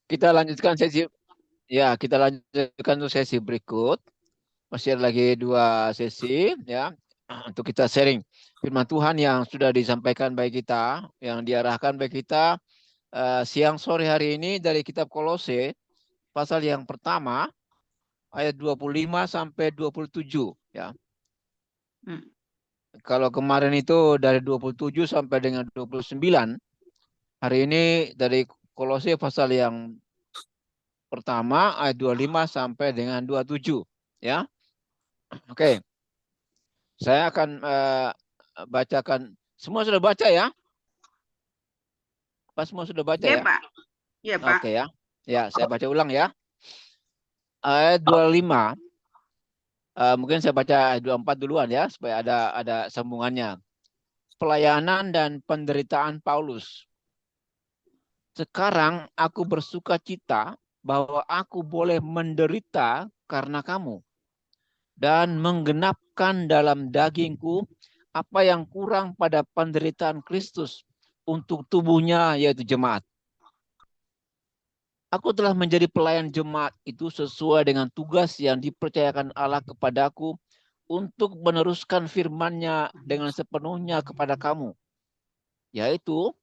Kita lanjutkan sesi, ya, kita lanjutkan untuk sesi berikut. Masih ada lagi 2 sesi, ya, untuk kita sharing firman Tuhan yang sudah disampaikan bagi kita, yang diarahkan bagi kita siang sore hari ini dari kitab Kolose, pasal yang pertama, ayat 25 sampai 27, ya. Hmm. Kalau kemarin itu dari 27 sampai dengan 29, hari ini dari Kolose pasal yang pertama ayat 25 sampai dengan 27, ya. Oke, saya akan bacakan. Semua sudah baca ya? Pas semua sudah baca Ya, ya? Pak. Ya, Pak. Oke ya. Ya, saya baca ulang ya. Ayat 25. Mungkin saya baca ayat 24 duluan ya supaya ada sambungannya. Pelayanan dan penderitaan Paulus. Sekarang aku bersuka cita bahwa aku boleh menderita karena kamu dan menggenapkan dalam dagingku apa yang kurang pada penderitaan Kristus untuk tubuhnya, yaitu jemaat. Aku telah menjadi pelayan jemaat itu sesuai dengan tugas yang dipercayakan Allah kepadaku untuk meneruskan firman-Nya dengan sepenuhnya kepada kamu, yaitu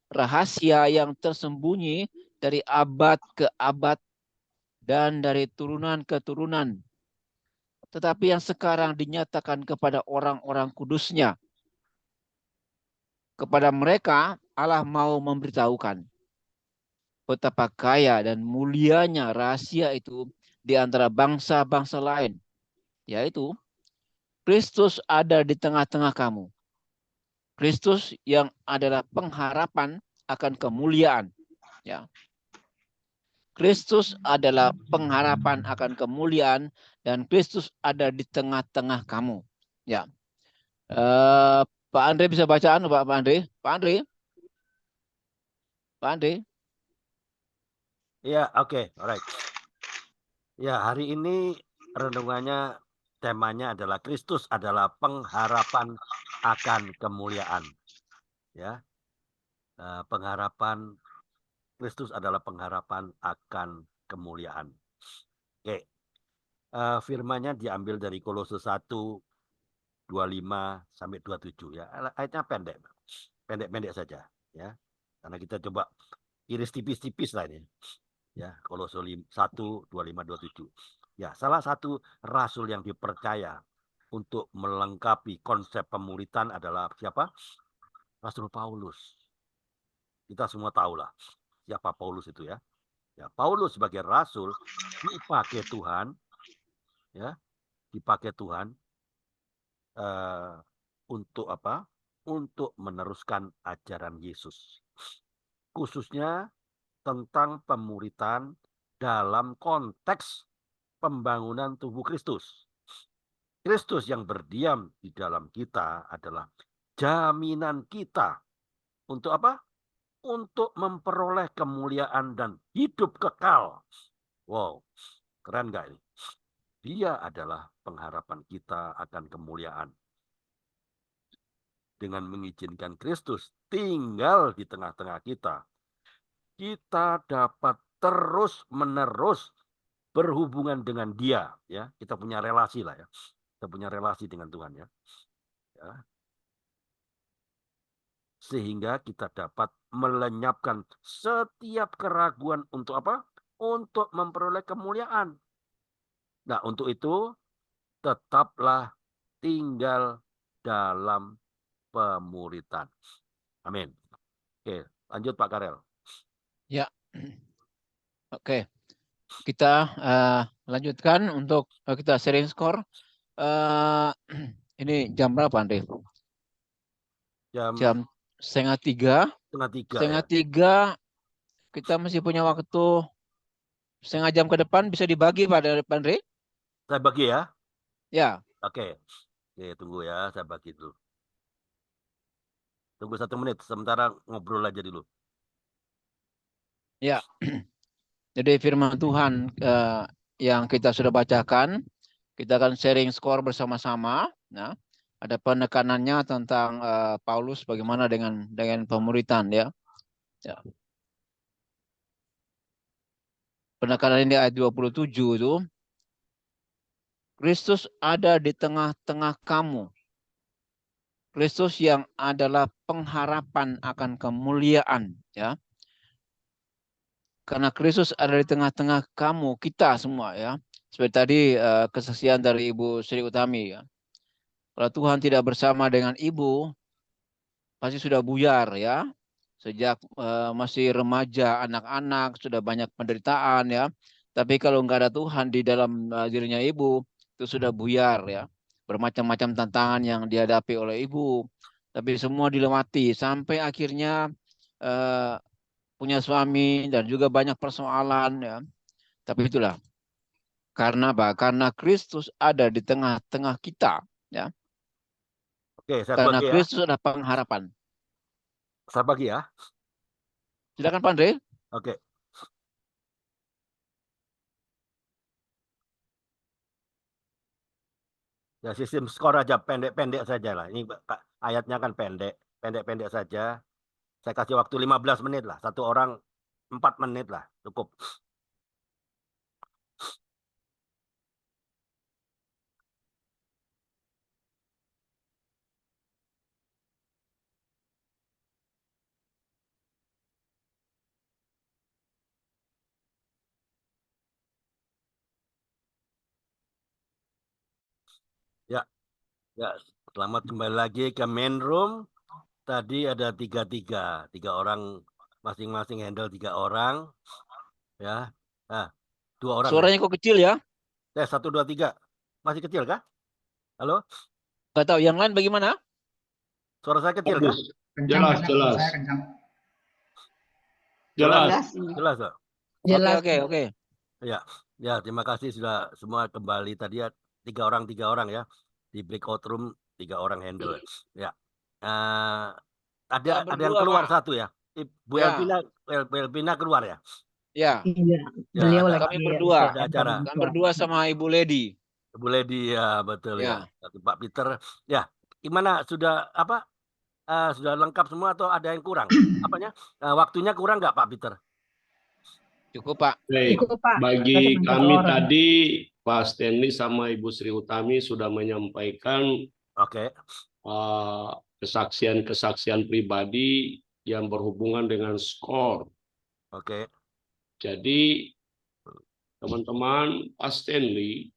rahasia yang tersembunyi dari abad ke abad dan dari turunan ke turunan, tetapi yang sekarang dinyatakan kepada orang-orang kudusnya. Kepada mereka Allah mau memberitahukan betapa kaya dan mulianya rahasia itu di antara bangsa-bangsa lain, yaitu Kristus ada di tengah-tengah kamu. Kristus yang adalah pengharapan akan kemuliaan. Ya. Kristus adalah pengharapan akan kemuliaan dan Kristus ada di tengah-tengah kamu. Ya. Pak Andre bisa bacaan, Pak Andre? Pak Andre? Pak Andre? Ya, oke, alright. Ya, hari ini renungannya temanya adalah Kristus adalah pengharapan akan kemuliaan. Ya, pengharapan Kristus adalah pengharapan akan kemuliaan. Oke, firmannya diambil dari Kolose 1, 25 sampai 27 ya. Ayatnya pendek saja ya. Karena kita coba iris tipis-tipis lah ini. Ya, Kolose 1, 25, 27. Ya, salah satu rasul yang dipercaya untuk melengkapi konsep pemuritan adalah siapa? Rasul Paulus. Kita semua tahu lah siapa Paulus itu ya. Ya, Paulus sebagai rasul dipakai Tuhan, ya, dipakai Tuhan untuk apa? Untuk meneruskan ajaran Yesus. Khususnya tentang pemuritan dalam konteks pembangunan tubuh Kristus. Kristus yang berdiam di dalam kita adalah jaminan kita untuk apa? Untuk memperoleh kemuliaan dan hidup kekal. Wow, keren gak ini? Dia adalah pengharapan kita akan kemuliaan. Dengan mengizinkan Kristus tinggal di tengah-tengah kita, kita dapat terus-menerus berhubungan dengan Dia. Ya, kita punya relasi lah ya. Kita punya relasi dengan Tuhan ya. Ya. Sehingga kita dapat melenyapkan setiap keraguan untuk apa? Untuk memperoleh kemuliaan. Nah, untuk itu tetaplah tinggal dalam pemuritan. Amin. Oke, lanjut Pak Karel. Ya. Oke. Kita lanjutkan untuk kita sharing skor. Ini jam berapa, Andre? Jam setengah tiga. Setengah ya. tiga kita masih punya waktu setengah jam ke depan, bisa dibagi Pak Andre? Saya bagi ya. Ya. Oke. Oke, tunggu ya, saya bagi dulu. Tunggu 1 menit, sementara ngobrol aja dulu. Ya. Jadi firman Tuhan yang kita sudah bacakan, kita akan sharing skor bersama-sama. Nah, ada penekanannya tentang Paulus bagaimana dengan pemuritan ya. Ya. penekanan ini ayat 27 itu, Kristus ada di tengah-tengah kamu. Kristus yang adalah pengharapan akan kemuliaan, ya. Karena Kristus ada di tengah-tengah kamu, kita semua, ya. Seperti tadi kesaksian dari Ibu Sri Utami, ya. Kalau Tuhan tidak bersama dengan Ibu, pasti sudah buyar, ya. Sejak masih remaja, anak-anak, sudah banyak penderitaan, ya. Tapi kalau nggak ada Tuhan di dalam dirinya Ibu, itu sudah buyar, ya. Bermacam-macam tantangan yang dihadapi oleh Ibu. Tapi semua dilewati sampai akhirnya punya suami dan juga banyak persoalan, ya. Tapi itulah karena apa? Karena Kristus ada di tengah-tengah kita, ya. Oke, saya Karena bagi ya. Kristus adalah pengharapan. Saya bagi ya. Silakan Pak Andre. Oke. Ya, sistem skor aja pendek-pendek saja lah. Ini ayatnya kan pendek-pendek saja. Saya kasih waktu 15 menit lah. Satu orang 4 menit lah, cukup. Ya, ya. Selamat kembali lagi ke main room. Tadi ada 3 orang, masing-masing handle 3 orang. Ya, nah, 2 orang. Suaranya kok kecil ya? 1, 2, 3. Masih kecil kah? Halo? Gak tahu. Yang lain bagaimana? Suara saya kecil kah? Jelas. Jelas. Jelas. Oke. Ya, terima kasih sudah semua kembali. Tadi ya 3 orang ya. Di breakout room 3 orang handle. Ya. Ada yang keluar Pak. Satu ya. Bu Ya. Elvina keluar ya. Ya. Iya. Ya, Beliau ada- lagi Kami berdua. Ada acara. Kami berdua sama Ibu Lady. Bu Lady ya, betul ya. Ya. Pak Peter. Ya, gimana sudah apa? Sudah lengkap semua atau ada yang kurang? Apanya? Waktunya kurang nggak Pak Peter? Cukup Pak. Baik, Cukup, Pak. bagi Kita kami orang. tadi Pak Stanley sama Ibu Sri Utami sudah menyampaikan Oke. kesaksian-kesaksian pribadi yang berhubungan dengan skor. Oke. Jadi teman-teman, Pak Stanley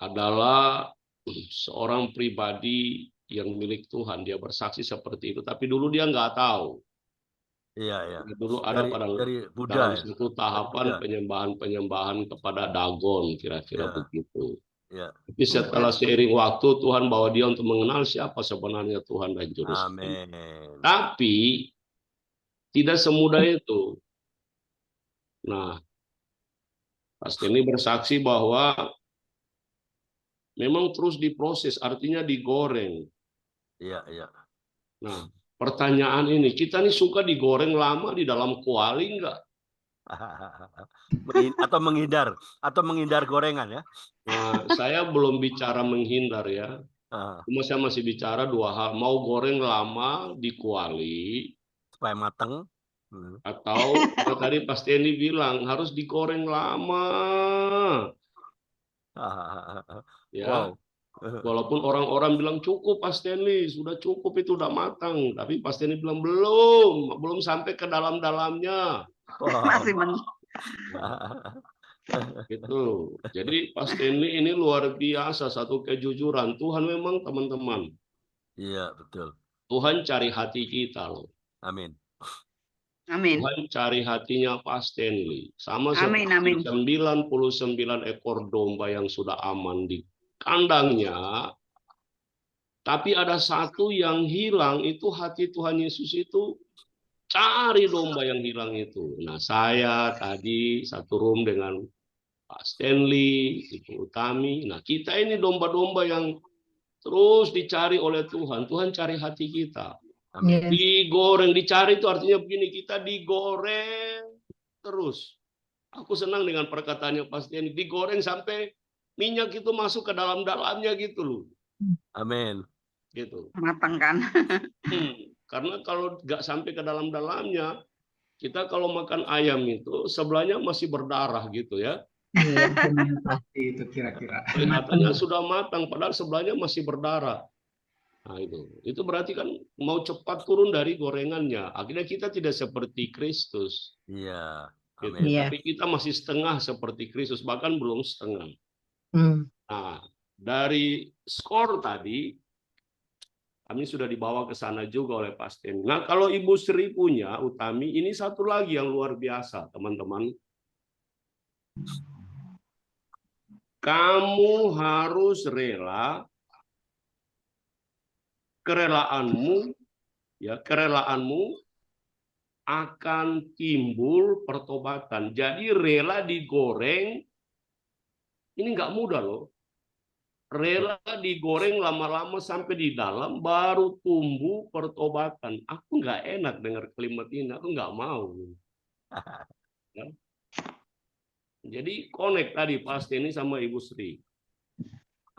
adalah seorang pribadi yang milik Tuhan. Dia bersaksi seperti itu, tapi dulu dia nggak tahu. Iya. Dulu ada Dari Buddha dalam ya. satu tahapan penyembahan kepada Dagon, kira-kira Ya. begitu. Ya. Tapi setelah seiring waktu Tuhan bawa dia untuk mengenal siapa sebenarnya Tuhan dan Juru Selamat. Amin. Tapi tidak semudah itu. Nah, pasti ini bersaksi bahwa memang terus diproses, artinya digoreng. Iya. Nah, pertanyaan ini, kita nih suka digoreng lama di dalam kuali enggak? Atau menghindar gorengan ya. Nah, saya belum bicara menghindar ya. Cuma saya masih bicara 2 hal. Mau goreng lama di kuali supaya matang. Atau tadi Pak Stanley bilang harus digoreng lama. Ya. Wow. Walaupun orang-orang bilang cukup Pak Stanley, sudah cukup itu udah matang. Tapi Pak Stanley bilang belum sampai ke dalam-dalamnya. Wow. Masih Gitu. Jadi Pak Stanley ini luar biasa, satu kejujuran. Tuhan memang teman-teman. Iya, betul. Tuhan cari hati kita loh. Amin. Tuhan cari hatinya Pak Stanley. Sama seperti 99 ekor domba yang sudah aman di kandangnya. Tapi ada satu yang hilang, itu hati Tuhan Yesus itu cari domba yang hilang itu. Nah, saya tadi satu room dengan Pak Stanley, Ibu Utami. Nah, kita ini domba-domba yang terus dicari oleh Tuhan. Tuhan cari hati kita. Amin. Digoreng, dicari itu artinya begini, kita digoreng terus. Aku senang dengan perkataannya Pak Stanley, digoreng sampai minyak itu masuk ke dalam-dalamnya gitu loh. Amin. Gitu. matang kan. Karena kalau nggak sampai ke dalam-dalamnya, Kita kalau makan ayam itu sebelahnya masih berdarah gitu ya. Itu kira-kira. Kelihatannya sudah matang, padahal sebelahnya masih berdarah. Nah itu berarti kan mau cepat turun dari gorengannya. Akhirnya kita tidak seperti Kristus. Iya. Gitu. Amin. Tapi kita masih setengah seperti Kristus, bahkan belum setengah. Nah, dari skor tadi, kami sudah dibawa ke sana juga oleh Pastor. Nah, kalau Ibu Sri punya, Utami, ini satu lagi yang luar biasa, teman-teman. Kamu harus rela, kerelaanmu akan timbul pertobatan. Jadi rela digoreng, ini nggak mudah loh. Rela digoreng lama-lama sampai di dalam baru tumbuh pertobatan. Aku nggak enak dengar kalimat ini, aku nggak mau. Ya. Jadi connect tadi pasti ini sama Ibu Sri.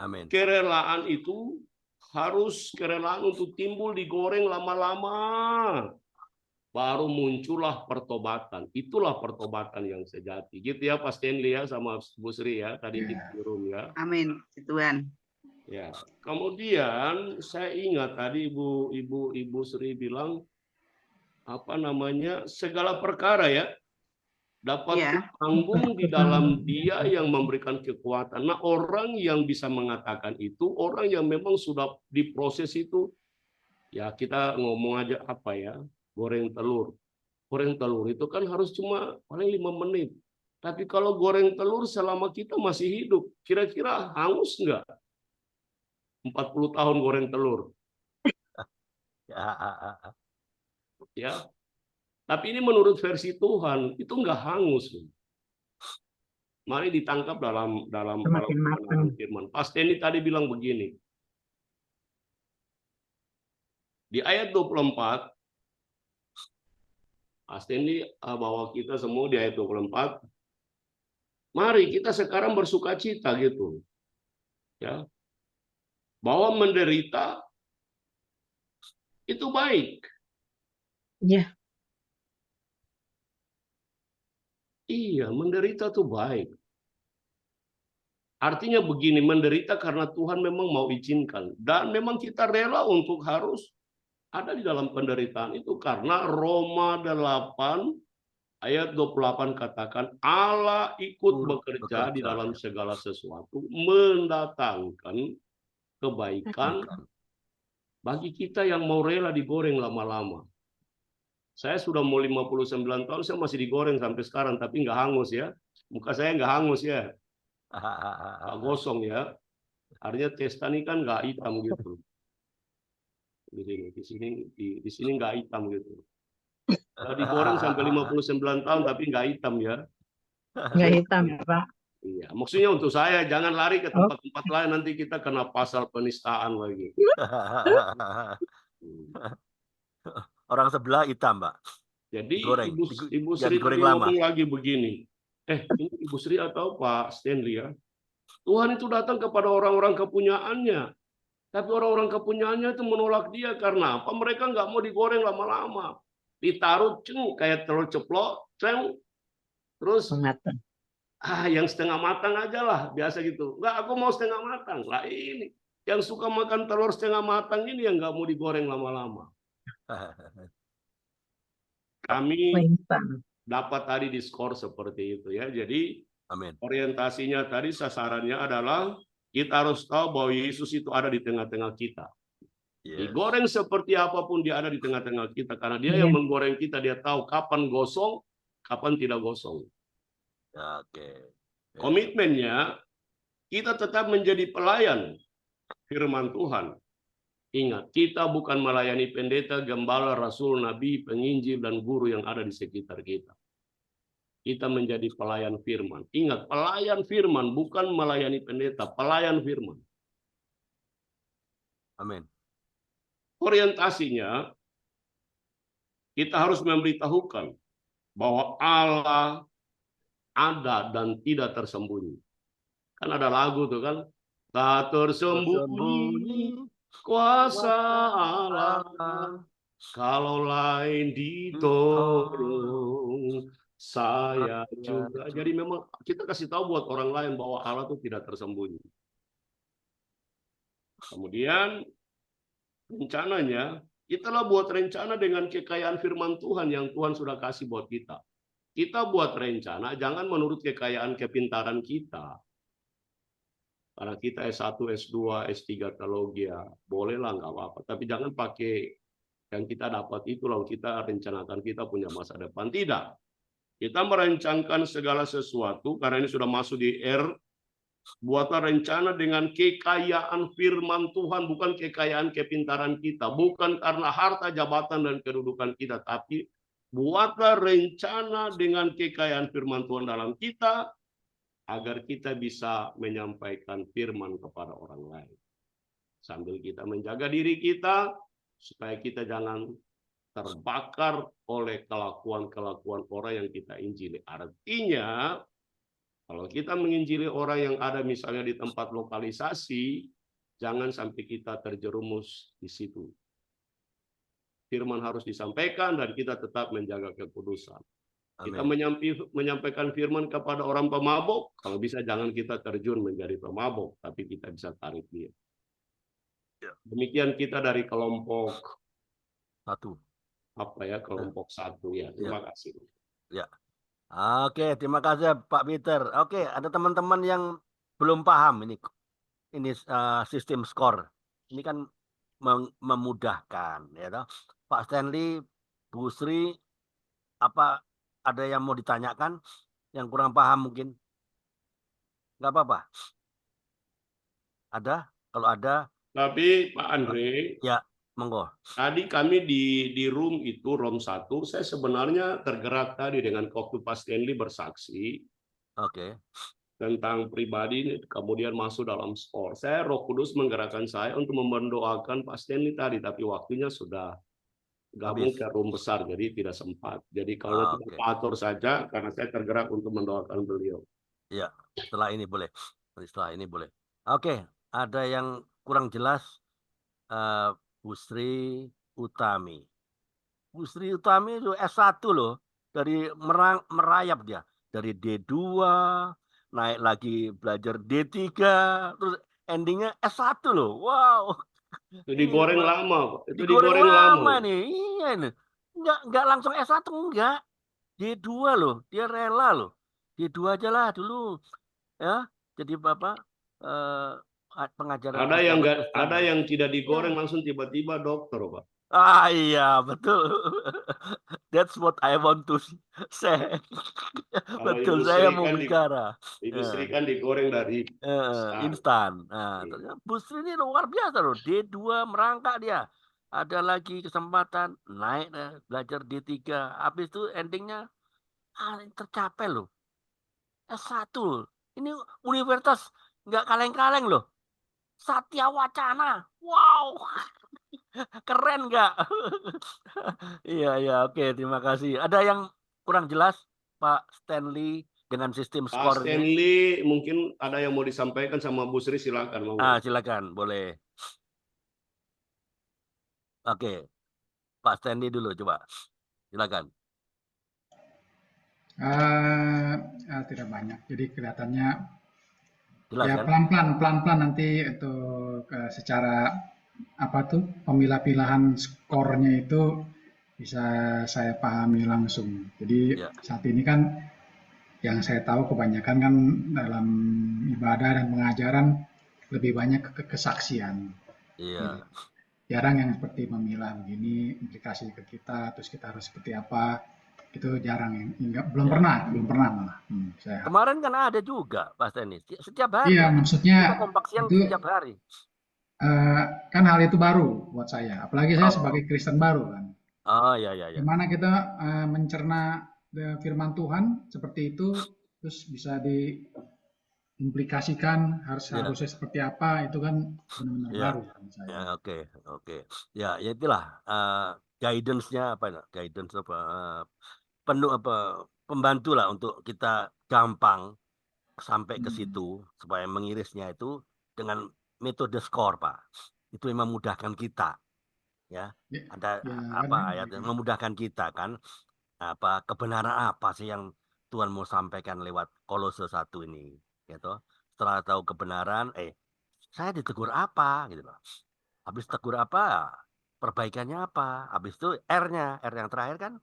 Amin. Kerelaan itu harus kerelaan untuk timbul digoreng lama-lama. Baru muncullah pertobatan. Itulah pertobatan yang sejati. Gitu ya Pak Stanley ya sama Bu Sri ya tadi di forum ya. Amin, Tuhan. Ya, kemudian saya ingat tadi Ibu Sri bilang apa namanya segala perkara ya dapat tanggung di dalam Dia yang memberikan kekuatan. Nah, orang yang bisa mengatakan itu orang yang memang sudah diproses itu ya kita ngomong aja apa ya goreng telur. Goreng telur itu kan harus cuma paling 5 menit. Tapi kalau goreng telur selama kita masih hidup, kira-kira hangus nggak? 40 tahun goreng telur. Ya. Tapi ini menurut versi Tuhan, itu nggak hangus. Mari ditangkap dalam firman. Pastor ini tadi bilang begini. Di ayat 24, Pastor ini bawa kita semua di ayat 24. Mari kita sekarang bersukacita gitu. Ya. Bahwa menderita itu baik. Iya. Iya, menderita itu baik. Artinya begini, menderita karena Tuhan memang mau izinkan. Dan memang kita rela untuk harus ada di dalam penderitaan itu. Karena Roma 8 ayat 28 katakan, Allah ikut bekerja di dalam segala sesuatu, mendatangkan kebaikan bagi kita yang mau rela digoreng lama-lama. Saya sudah mau 59 tahun, saya masih digoreng sampai sekarang, tapi nggak hangus ya. Muka saya nggak hangus ya. Nggak gosong ya. Artinya testa ini kan nggak hitam gitu. Di sini nggak hitam gitu. Nah, digoreng sampai 59 tahun, tapi nggak hitam ya. Nggak hitam ya Pak. Iya, maksudnya untuk saya jangan lari ke tempat-tempat lain, nanti kita kena pasal penistaan lagi. Orang sebelah hitam, Pak. Jadi Goreng. Ibu Sri tadi ngomong lagi begini. Ini Ibu Sri atau Pak Stanley ya. Tuhan itu datang kepada orang-orang kepunyaannya. Tapi orang-orang kepunyaannya itu menolak dia karena apa? Mereka nggak mau digoreng lama-lama. Ditaruh kayak telur ceplok, terus yang setengah matang aja lah, biasa gitu. Enggak, aku mau setengah matang. Lah ini yang suka makan telur setengah matang ini yang nggak mau digoreng lama-lama. Kami dapat tadi di skor seperti itu ya. Jadi orientasinya tadi sasarannya adalah kita harus tahu bahwa Yesus itu ada di tengah-tengah kita. Digoreng seperti apapun dia ada di tengah-tengah kita karena dia yang menggoreng kita, dia tahu kapan gosong, kapan tidak gosong. Komitmennya kita tetap menjadi pelayan firman Tuhan. Ingat, kita bukan melayani pendeta, gembala, rasul, nabi, penginjil, dan guru yang ada di sekitar kita. Kita menjadi pelayan firman. Ingat, pelayan firman bukan melayani pendeta, pelayan firman. Amin. Orientasinya, kita harus memberitahukan bahwa Allah ada dan tidak tersembunyi. Kan ada lagu tuh kan, tak tersembunyi kuasa Allah Kalau lain ditolong, saya juga. Jadi memang kita kasih tahu buat orang lain bahwa Allah itu tidak tersembunyi. Kemudian rencananya, kita buat rencana dengan kekayaan firman Tuhan yang Tuhan sudah kasih buat kita. Kita buat rencana, jangan menurut kekayaan kepintaran kita. Karena kita S1, S2, S3 teologi, ya bolehlah nggak apa-apa. Tapi jangan pakai yang kita dapat itu lalu kita rencanakan kita punya masa depan. Tidak. Kita merencanakan segala sesuatu karena ini sudah masuk di buatlah rencana dengan kekayaan firman Tuhan, bukan kekayaan kepintaran kita, bukan karena harta, jabatan, dan kedudukan kita, tapi buatlah rencana dengan kekayaan firman Tuhan dalam kita, agar kita bisa menyampaikan firman kepada orang lain. Sambil kita menjaga diri kita, supaya kita jangan terbakar oleh kelakuan-kelakuan orang yang kita injili. Artinya, kalau kita menginjili orang yang ada misalnya di tempat lokalisasi, jangan sampai kita terjerumus di situ. Firman harus disampaikan dan kita tetap menjaga kekudusan. Kita menyampaikan firman kepada orang pemabuk, kalau bisa jangan kita terjun menjadi pemabuk, tapi kita bisa tarik dia. Demikian kita dari kelompok satu. Kelompok satu ya. Terima kasih. Ya. Oke, terima kasih Pak Peter. Oke, ada teman-teman yang belum paham ini sistem skor. Ini kan memudahkan, ya toh. Pak Stanley, Bu Sri, apa ada yang mau ditanyakan yang kurang paham mungkin? Nggak apa-apa. Ada? Kalau ada. Tapi Pak Andre, ya monggo. Tadi kami di room 1, saya sebenarnya tergerak tadi dengan waktu Pak Stanley bersaksi. Oke. Tentang pribadi, kemudian masuk dalam skor. Roh Kudus menggerakkan saya untuk mendoakan Pak Stanley tadi, tapi waktunya sudah gabung ke room besar, jadi tidak sempat. Jadi kalau kita atur saja, karena saya tergerak untuk mendoakan beliau. Iya, setelah ini boleh. Oke, ada yang kurang jelas, Bu Sri Utami. Bu Sri Utami itu S1 loh, dari merayap dia. Dari D2, naik lagi belajar D3, terus endingnya S1 loh. Wow. Itu digoreng lama, Pak. Itu digoreng lama nih. Iya nih. Enggak langsung S1 enggak. D2 loh, dia rela loh. D2 aja lah dulu. Ya, jadi Bapak pengajaran. Ada yang tidak digoreng langsung tiba-tiba dokter, Pak. Iya, betul. That's what I want to say. Betul, saya mau bicara. Ibu Sri kan digoreng dari instan. Nah, Bu Sri ini luar biasa loh. D2 merangkak dia. Ada lagi kesempatan naik belajar D3. Habis itu endingnya tercapai loh. S1 loh. Ini universitas nggak kaleng-kaleng loh. Satya Wacana. Wow. Keren nggak? Iya, oke, terima kasih. Ada yang kurang jelas, Pak Stanley, dengan sistem skor Pak Stanley, mungkin ada yang mau disampaikan sama Bu Sri, silakan. Silakan, boleh. Oke, Pak Stanley dulu, coba. Silakan. Tidak banyak, jadi kelihatannya jelas, ya kan? pelan-pelan nanti untuk secara pemilah-pilahan skornya itu bisa saya pahami langsung. Jadi saat ini kan yang saya tahu kebanyakan kan dalam ibadah dan pengajaran lebih banyak kesaksian. Iya. Jarang yang seperti memilah begini implikasi ke kita, terus kita harus seperti apa. Itu jarang, belum pernah malah. Kemarin kan ada juga Pak Stanley, setiap hari. Iya, maksudnya kompak siang itu setiap hari. Kan hal itu baru buat saya, apalagi saya sebagai Kristen baru kan. Iya. Gimana kita mencerna firman Tuhan seperti itu, terus bisa diimplikasikan harusnya seperti apa, itu kan benar-benar baru buat saya. Ya, oke. Ya itulah guidance-nya guidance penuh pembantu lah untuk kita gampang sampai ke situ, supaya mengirisnya itu dengan metode skor, Pak. Itu yang memudahkan kita. ya. Ya, Ada ya, apa kan, ayat yang memudahkan kita kan? Apa kebenaran apa sih yang Tuhan mau sampaikan lewat Kolose 1 ini, gitu. Setelah tahu kebenaran, saya ditegur apa, gitu loh. Habis tegur apa, perbaikannya apa? Habis itu R-nya, R yang terakhir kan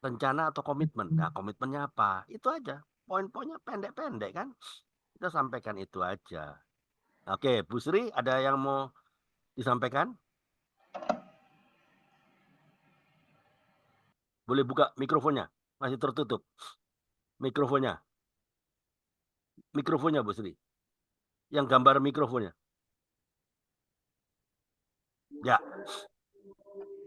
rencana atau komitmen. Nah, komitmennya apa? Itu aja. Poin-poinnya pendek-pendek kan? Kita sampaikan itu aja. Oke, Bu Sri, ada yang mau disampaikan? Boleh buka mikrofonnya, masih tertutup. Mikrofonnya, Bu Sri. Yang gambar mikrofonnya. Ya.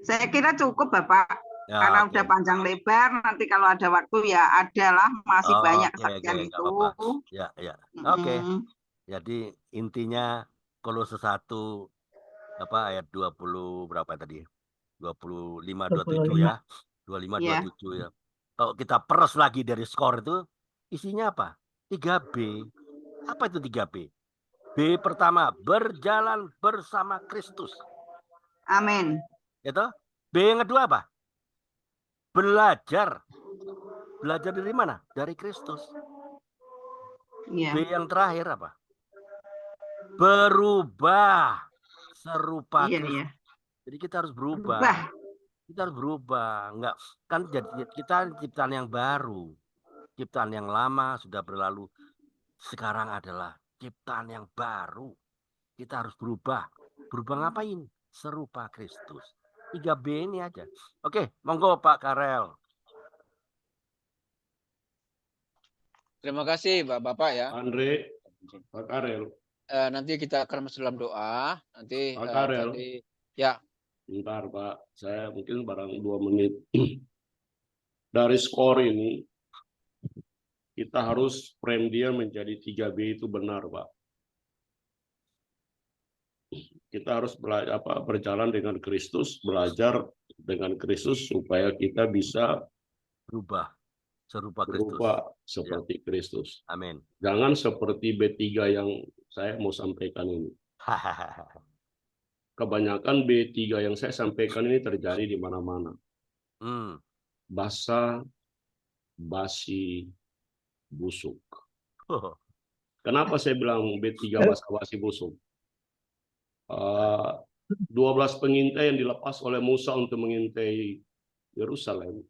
Saya kira cukup, Bapak. Ya, Karena oke. udah panjang lebar, nanti kalau ada waktu ya adalah masih banyak Oke, kesaksian nggak itu. apa-apa. Ya, ya. Oke. Mm, Jadi intinya Kolose 1 ayat 20 berapa tadi? 25 27 25. ya. 25 Ya, 27 ya. Kalau kita peres lagi dari skor itu isinya apa? 3B. Apa itu 3B? B pertama, berjalan bersama Kristus. amin. Gitu? B yang kedua apa? Belajar. Belajar dari mana? Dari Kristus. Ya. B yang terakhir apa? Berubah serupa Iya, Kristus. iya. Jadi kita harus berubah. Berubah. Kita harus berubah. Enggak kan jadi kita ciptaan yang baru. Ciptaan yang lama sudah berlalu. Sekarang adalah ciptaan yang baru. Kita harus berubah. Berubah ngapain? Serupa Kristus. 3B ini aja. Oke, monggo Pak Karel. Terima kasih Bapak ya. Andre, Pak Karel. Nanti kita akan masuk dalam doa. Nanti Pak Karel. tadi ya. Bentar Pak, saya mungkin barang 2 menit. Dari skor ini, kita harus frame dia menjadi 3B itu benar Pak. Kita harus berjalan dengan Kristus, belajar dengan Kristus supaya kita bisa Berubah serupa Kristus. berubah seperti Kristus. Amin. Jangan seperti B3 yang saya mau sampaikan ini. Kebanyakan B3 yang saya sampaikan ini terjadi di mana-mana. Basa, basi, busuk. Kenapa saya bilang B3 basa, basi, busuk? 12 pengintai yang dilepas oleh Musa untuk mengintai Yerusalem,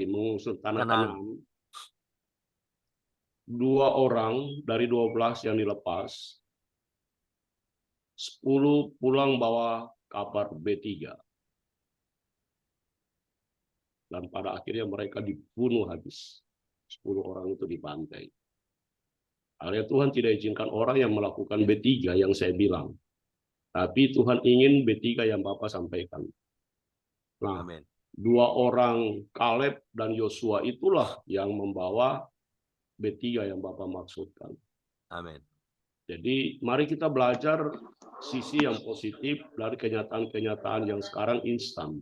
mengusung tanah Kanaan. 2 orang dari 12 yang dilepas, 10 pulang bawa kabar B3. Dan pada akhirnya mereka dibunuh habis. 10 orang itu dibantai. Artinya Tuhan tidak izinkan orang yang melakukan B3 yang saya bilang. Tapi Tuhan ingin B3 yang Bapak sampaikan. Nah, Amin. 2 orang Kaleb dan Yosua itulah yang membawa B3 yang Bapak maksudkan. Amin. Jadi mari kita belajar sisi yang positif dari kenyataan-kenyataan yang sekarang instan.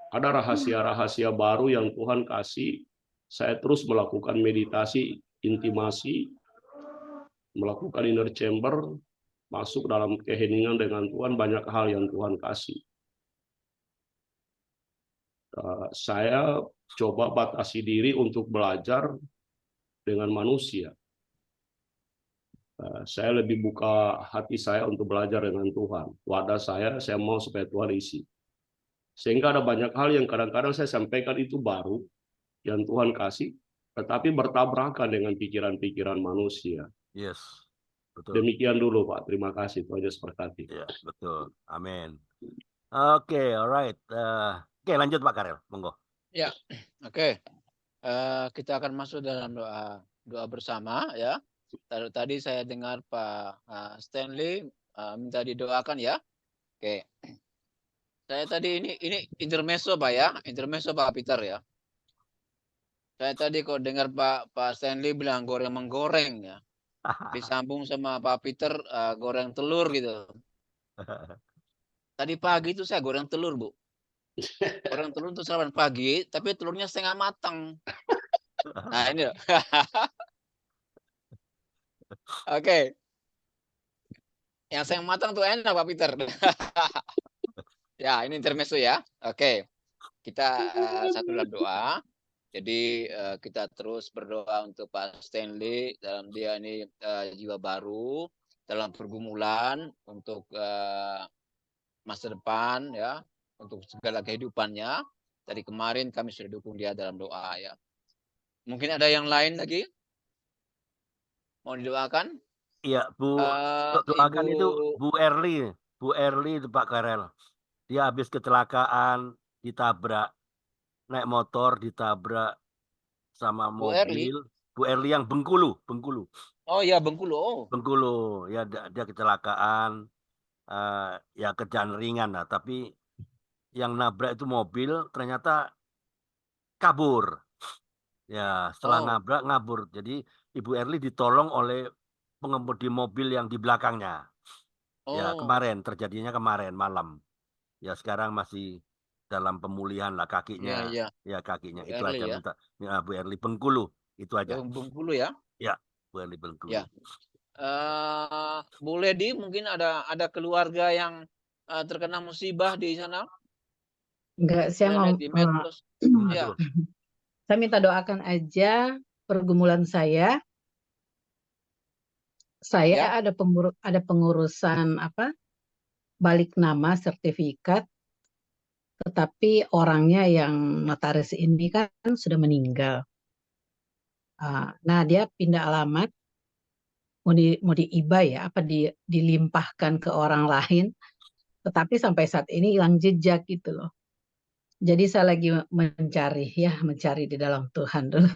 Ada rahasia-rahasia baru yang Tuhan kasih. Saya terus melakukan meditasi, intimasi, melakukan inner chamber, masuk dalam keheningan dengan Tuhan, banyak hal yang Tuhan kasih. Saya coba batasi diri untuk belajar dengan manusia. Saya lebih buka hati saya untuk belajar dengan Tuhan. Wadah saya mau supaya Tuhan isi. Sehingga ada banyak hal yang kadang-kadang saya sampaikan itu baru, yang Tuhan kasih, tetapi bertabrakan dengan pikiran-pikiran manusia. Yes, betul. Demikian dulu Pak, terima kasih. Tuhan Yesus berkati. Ya, betul. Amin. Oke, alright. Oke, lanjut Pak Karel, monggo. Ya, oke. Kita akan masuk dalam doa bersama ya. Tadi saya dengar Pak Stanley minta didoakan ya. Oke. Saya tadi ini intermezzo Pak ya, intermezzo Pak Peter ya. Saya tadi kok dengar Pak Stanley bilang goreng menggoreng ya. Disambung sama Pak Peter goreng telur gitu. Tadi pagi itu saya goreng telur, Bu. Goreng telur untuk sarapan pagi, tapi telurnya setengah matang. Nah, ini loh. Oke. Yang setengah matang tuh enak Pak Peter. Ya, ini intermezzo ya. Oke. Kita satu dalam doa. Jadi kita terus berdoa untuk Pak Stanley dalam dia ini jiwa baru dalam pergumulan untuk masa depan ya, untuk segala kehidupannya. Dari kemarin kami sudah dukung dia dalam doa ya. Mungkin ada yang lain lagi mau didoakan? Iya, doakan Ibu... itu Bu Erli itu Pak Karel. Dia habis kecelakaan, ditabrak, naik motor, ditabrak sama Bu Erli? mobil. Bu Erli yang Bengkulu. Oh ya, Bengkulu. Oh. Bengkulu, ya dia kecelakaan, ya kerjaan ringan lah. Tapi yang nabrak itu mobil ternyata kabur. Ya, setelah nabrak ngabur. Jadi Ibu Erli ditolong oleh pengemudi mobil yang di belakangnya. Ya, terjadinya kemarin malam. Ya, sekarang masih dalam pemulihan lah kakinya. Ya, kakinya. Bu Itu Erli, aja ya. minta. Ya, Bu Erli Bengkulu. Itu aja. Bengkulu ya? Ya, Bu Erli Bengkulu. Ya. Bu Lady, mungkin ada keluarga yang terkena musibah di sana? Enggak, saya mau ya. Saya minta doakan aja pergumulan saya. Saya ada pengurusan balik nama sertifikat, tetapi orangnya yang notaris ini kan sudah meninggal. Nah, dia pindah alamat, mau diiba ya, dilimpahkan ke orang lain, tetapi sampai saat ini hilang jejak gitu loh. Jadi saya lagi mencari di dalam Tuhan dulu.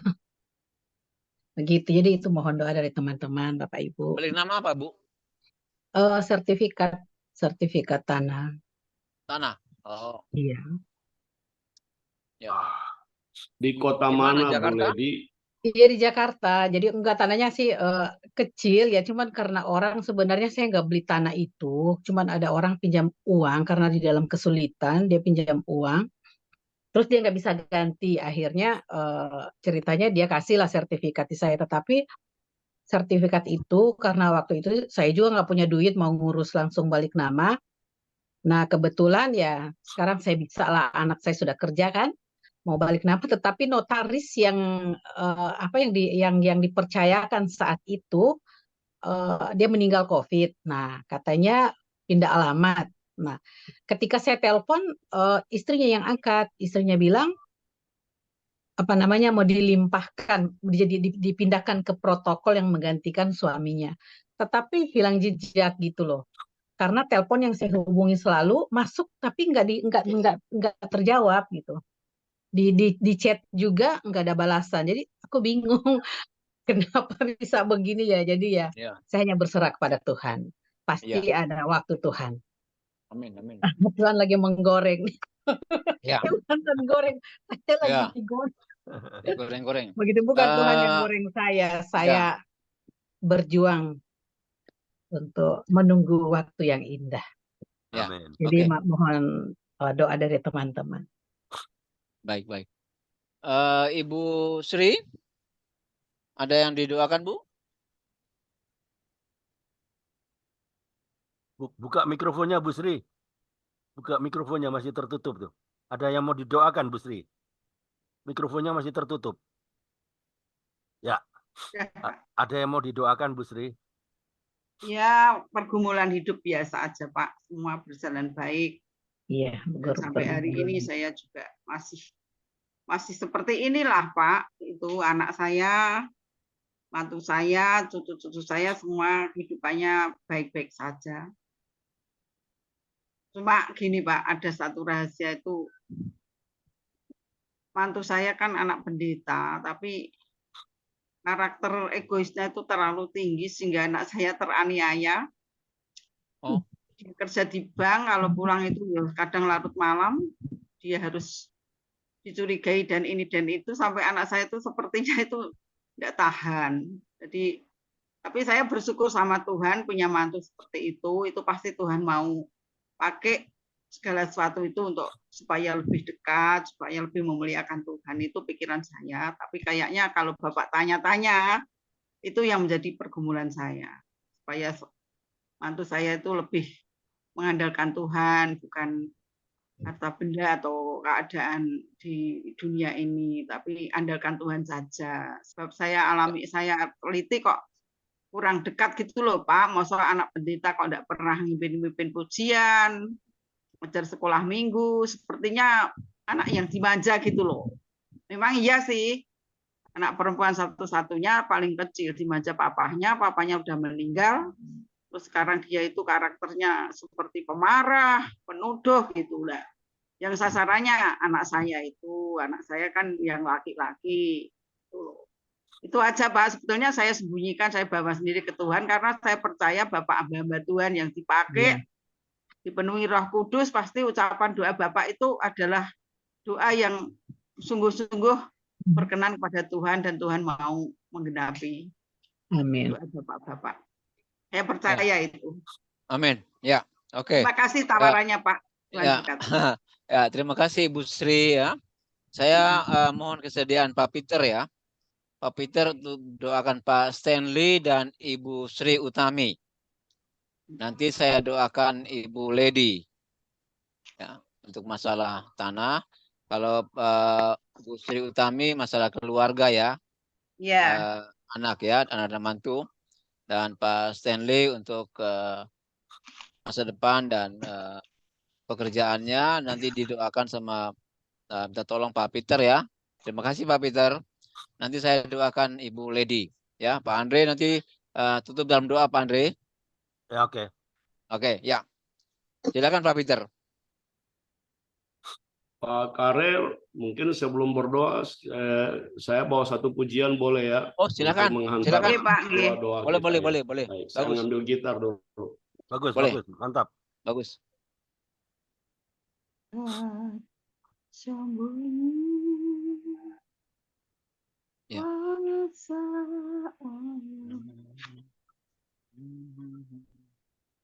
Begitu, jadi itu mohon doa dari teman-teman, Bapak Ibu. Balik nama apa, Bu? Sertifikat tanah. Tanah? Oh. Iya. Ya. Di kota mana, Bu Lady? Iya, di Jakarta. Jadi enggak, tanahnya sih kecil ya, cuman karena orang, sebenarnya saya nggak beli tanah itu, cuman ada orang pinjam uang karena di dalam kesulitan dia pinjam uang, terus dia nggak bisa ganti, akhirnya ceritanya dia kasihlah sertifikat di saya, tetapi sertifikat itu karena waktu itu saya juga nggak punya duit mau ngurus langsung balik nama. Nah, kebetulan ya sekarang saya bisa lah, anak saya sudah kerja kan, mau balik nama, tetapi notaris yang yang dipercayakan saat itu dia meninggal COVID. Nah, katanya pindah alamat. Nah, ketika saya telepon istrinya yang angkat, istrinya bilang mau dilimpahkan, dipindahkan ke protokol yang menggantikan suaminya. Tetapi hilang jejak gitu loh. Karena telepon yang saya hubungi selalu masuk tapi nggak terjawab gitu. Di chat juga nggak ada balasan. Jadi aku bingung kenapa bisa begini ya. Jadi saya hanya berserah kepada Tuhan. Pasti ada waktu Tuhan. Amin, amin. Tuhan lagi menggoreng. Ya. Tuhan goreng. Saya lagi digoreng. Digoreng-goreng. Begitu, bukan Tuhan yang goreng saya. Saya berjuang untuk menunggu waktu yang indah. Ya. Jadi mohon doa dari teman-teman. Baik. Ibu Sri, ada yang didoakan, Bu? Buka mikrofonnya, Bu Sri. Buka mikrofonnya, masih tertutup tuh. Ada yang mau didoakan, Bu Sri? Mikrofonnya masih tertutup. Ya. Ada yang mau didoakan, Bu Sri? Ya, pergumulan hidup biasa aja, Pak. Semua berjalan baik. Iya. Sampai hari ini saya juga masih seperti inilah, Pak. Itu anak saya, mantu saya, cucu-cucu saya semua kehidupannya baik-baik saja. Cuma gini, Pak, ada satu rahasia itu. Mantu saya kan anak pendeta, tapi karakter egoisnya itu terlalu tinggi sehingga anak saya teraniaya. Dia kerja di bank, kalau pulang itu ya kadang larut malam, dia harus dicurigai dan ini dan itu, sampai anak saya itu sepertinya itu tidak tahan. Jadi, tapi saya bersyukur sama Tuhan punya mantu seperti itu pasti Tuhan mau pakai segala sesuatu itu untuk supaya lebih dekat, supaya lebih memuliakan Tuhan. Itu pikiran saya. Tapi kayaknya kalau Bapak tanya-tanya, itu yang menjadi pergumulan saya. Supaya mantu saya itu lebih mengandalkan Tuhan, bukan harta benda atau keadaan di dunia ini, tapi andalkan Tuhan saja. Sebab saya teliti kok kurang dekat gitu loh Pak. Masa anak pendeta kok enggak pernah mimpin pujian, ngajar sekolah minggu, sepertinya anak yang dimanja gitu loh. Memang iya sih, anak perempuan satu-satunya paling kecil, dimanja papahnya udah meninggal. Terus sekarang dia itu karakternya seperti pemarah, penuduh gitu lah. Yang sasarannya anak saya kan yang laki-laki. Itu aja Pak, sebetulnya saya sembunyikan, saya bawa sendiri ke Tuhan karena saya percaya Bapak hamba Tuhan yang dipakai, dipenuhi Roh Kudus, pasti ucapan doa Bapak itu adalah doa yang sungguh-sungguh berkenan kepada Tuhan dan Tuhan mau menggenapi. Amin. Doa Bapak-bapak. Saya percaya itu. Amin. Ya, oke. Terima kasih tawarannya Pak. Tuhan Ya. berkati. Ya, terima kasih Ibu Sri ya. Saya mohon kesediaan Pak Peter ya. Pak Peter doakan Pak Stanley dan Ibu Sri Utami. Nanti saya doakan Ibu Lady ya, untuk masalah tanah. Kalau Ibu Sri Utami masalah keluarga ya. Ya. Anak ya, anak mantu. Dan Pak Stanley untuk masa depan dan pekerjaannya nanti didoakan sama minta tolong Pak Peter ya. Terima kasih Pak Peter. Nanti saya doakan Ibu Lady ya. Pak Andre nanti tutup dalam doa Pak Andre. Ya, oke. Oke, ya. Silakan Pak Peter. Pak Karel, mungkin sebelum berdoa saya bawa satu pujian boleh ya? Oh, silakan. Untuk menghantar doa-doa boleh, kita, boleh, ya. boleh. Baik, Bagus. saya ngambil gitar dulu. Bagus, boleh. bagus, mantap. Bagus. Ya.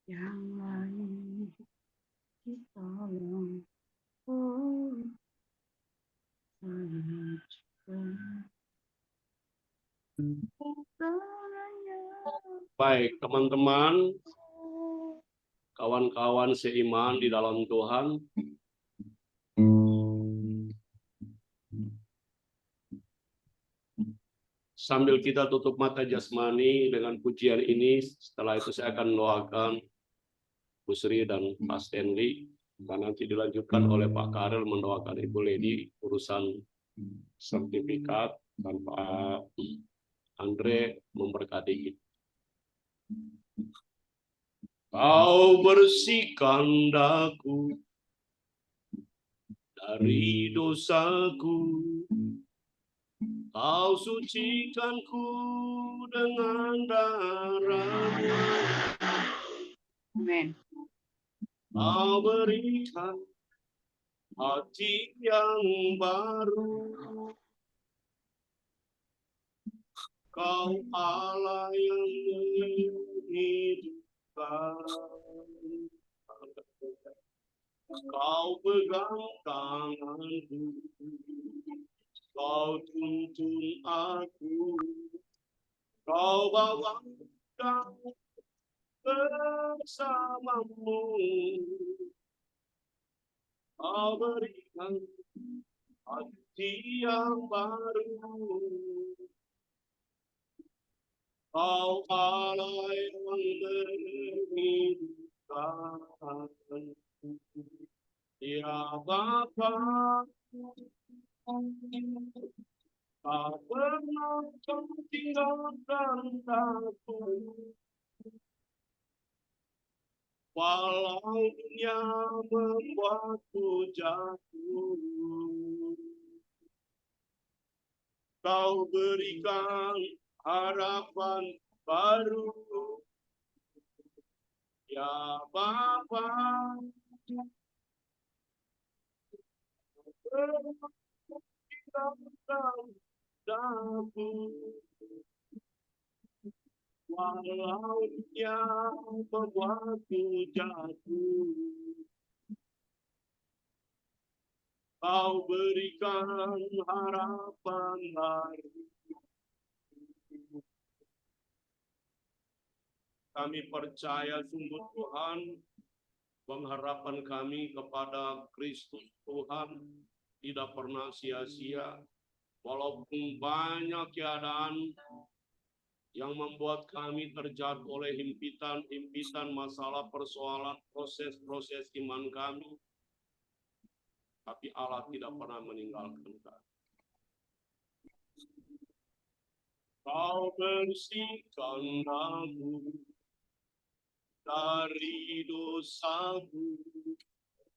Yang lain ditolong. Baik, teman-teman, kawan-kawan seiman di dalam Tuhan, sambil kita tutup mata jasmani dengan pujian ini, setelah itu saya akan doakan Bu Sri dan Pak Stanley, dan nanti dilanjutkan oleh Pak Karel mendoakan Ibu Lady urusan sertifikat, dan Pak Andre memberkati kita. Kau bersihkan daku dari dosaku, Kau sucikanku dengan darah-Mu. Amin. Kau berikan hati yang baru. Kau Allah yang menghidupkan. Kau pegang tanganku. Kau tuntun aku. Kau bawa aku bersamamu. Kau berikan hati yang baru. Kau Allah yang menghidupkan. Ya Bapa, tak pernah kau tinggalkan aku. Walau dunia membuatku jatuh, Kau berikan harapan baru. Ya Bapa, walau dia membuatku jatuh, Kau berikan harapan baru. Kami percaya sungguh Tuhan, pengharapan kami kepada Kristus Tuhan tidak pernah sia-sia. Walaupun banyak keadaan yang membuat kami terjatuh oleh himpitan-himpitan masalah, persoalan, proses-proses iman kami, tapi Allah tidak pernah meninggalkan kami. Kau bersihkan aku dari dosaku,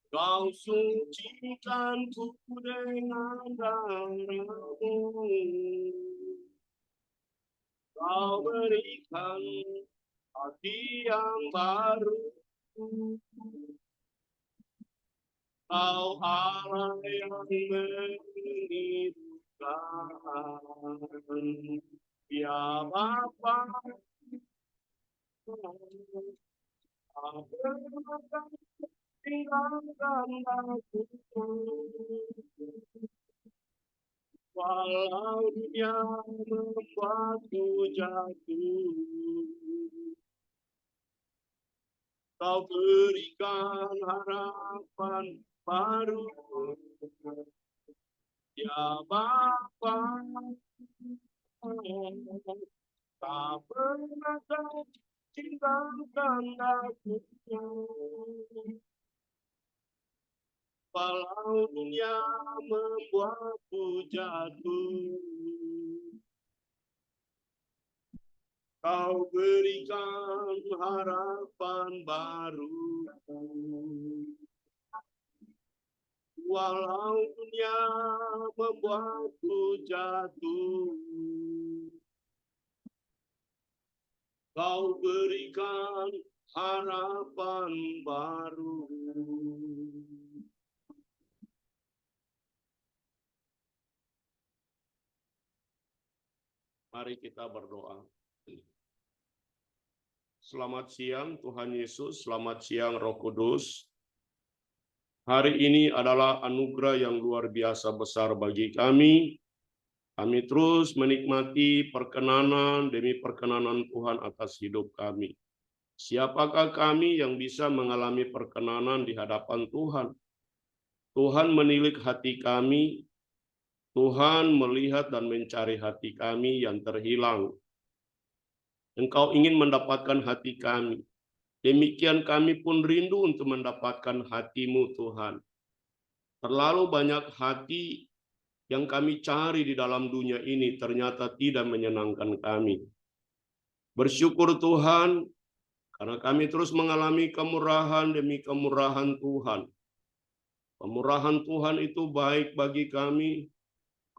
Kau sucikanku dengan darah-Mu. Kau berikan hati yang baru, Kau Allah yang menghidupkan. Ya Bapa, tinggalkan aku, walau dunia membuatku jatuh. Kau berikan harapan baru, ya Bapa. Tak pernah kau tinggalkan aku, walau dunia membuatku jatuh. Kau berikan harapan baru, walau dunia membuatku jatuh. Kau berikan harapan baru. Mari kita berdoa. Selamat siang Tuhan Yesus, selamat siang Roh Kudus. Hari ini adalah anugerah yang luar biasa besar bagi kami. Kami terus menikmati perkenanan demi perkenanan Tuhan atas hidup kami. Siapakah kami yang bisa mengalami perkenanan di hadapan Tuhan? Tuhan menilik hati kami, Tuhan melihat dan mencari hati kami yang terhilang. Engkau ingin mendapatkan hati kami. Demikian kami pun rindu untuk mendapatkan hati-Mu Tuhan. Terlalu banyak hati yang kami cari di dalam dunia ini ternyata tidak menyenangkan kami. Bersyukur Tuhan, karena kami terus mengalami kemurahan demi kemurahan Tuhan. Kemurahan Tuhan itu baik bagi kami.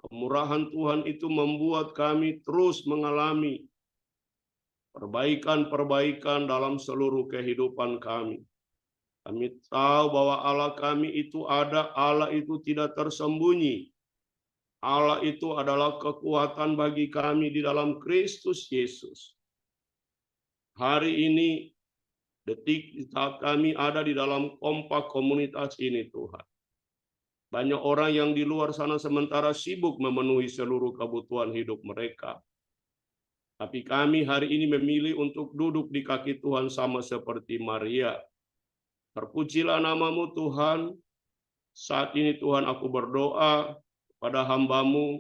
Kemurahan Tuhan itu membuat kami terus mengalami perbaikan-perbaikan dalam seluruh kehidupan kami. Kami tahu bahwa Allah kami itu ada, Allah itu tidak tersembunyi. Allah itu adalah kekuatan bagi kami di dalam Kristus Yesus. Hari ini, detik saat kami ada di dalam kompak komunitas ini Tuhan. Banyak orang yang di luar sana sementara sibuk memenuhi seluruh kebutuhan hidup mereka. Tapi kami hari ini memilih untuk duduk di kaki Tuhan sama seperti Maria. Terpujilah nama-Mu Tuhan. Saat ini Tuhan aku berdoa pada hamba-Mu,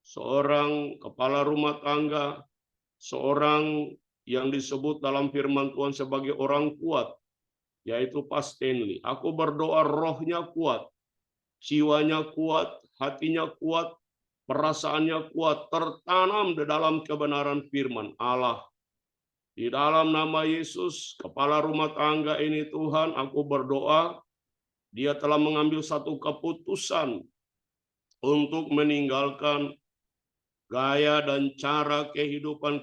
seorang kepala rumah tangga, seorang yang disebut dalam firman Tuhan sebagai orang kuat, yaitu Pak Stanley. Aku berdoa rohnya kuat, jiwanya kuat, hatinya kuat, perasaannya kuat, tertanam di dalam kebenaran firman Allah. Di dalam nama Yesus, kepala rumah tangga ini Tuhan, aku berdoa, dia telah mengambil satu keputusan untuk meninggalkan gaya dan cara kehidupan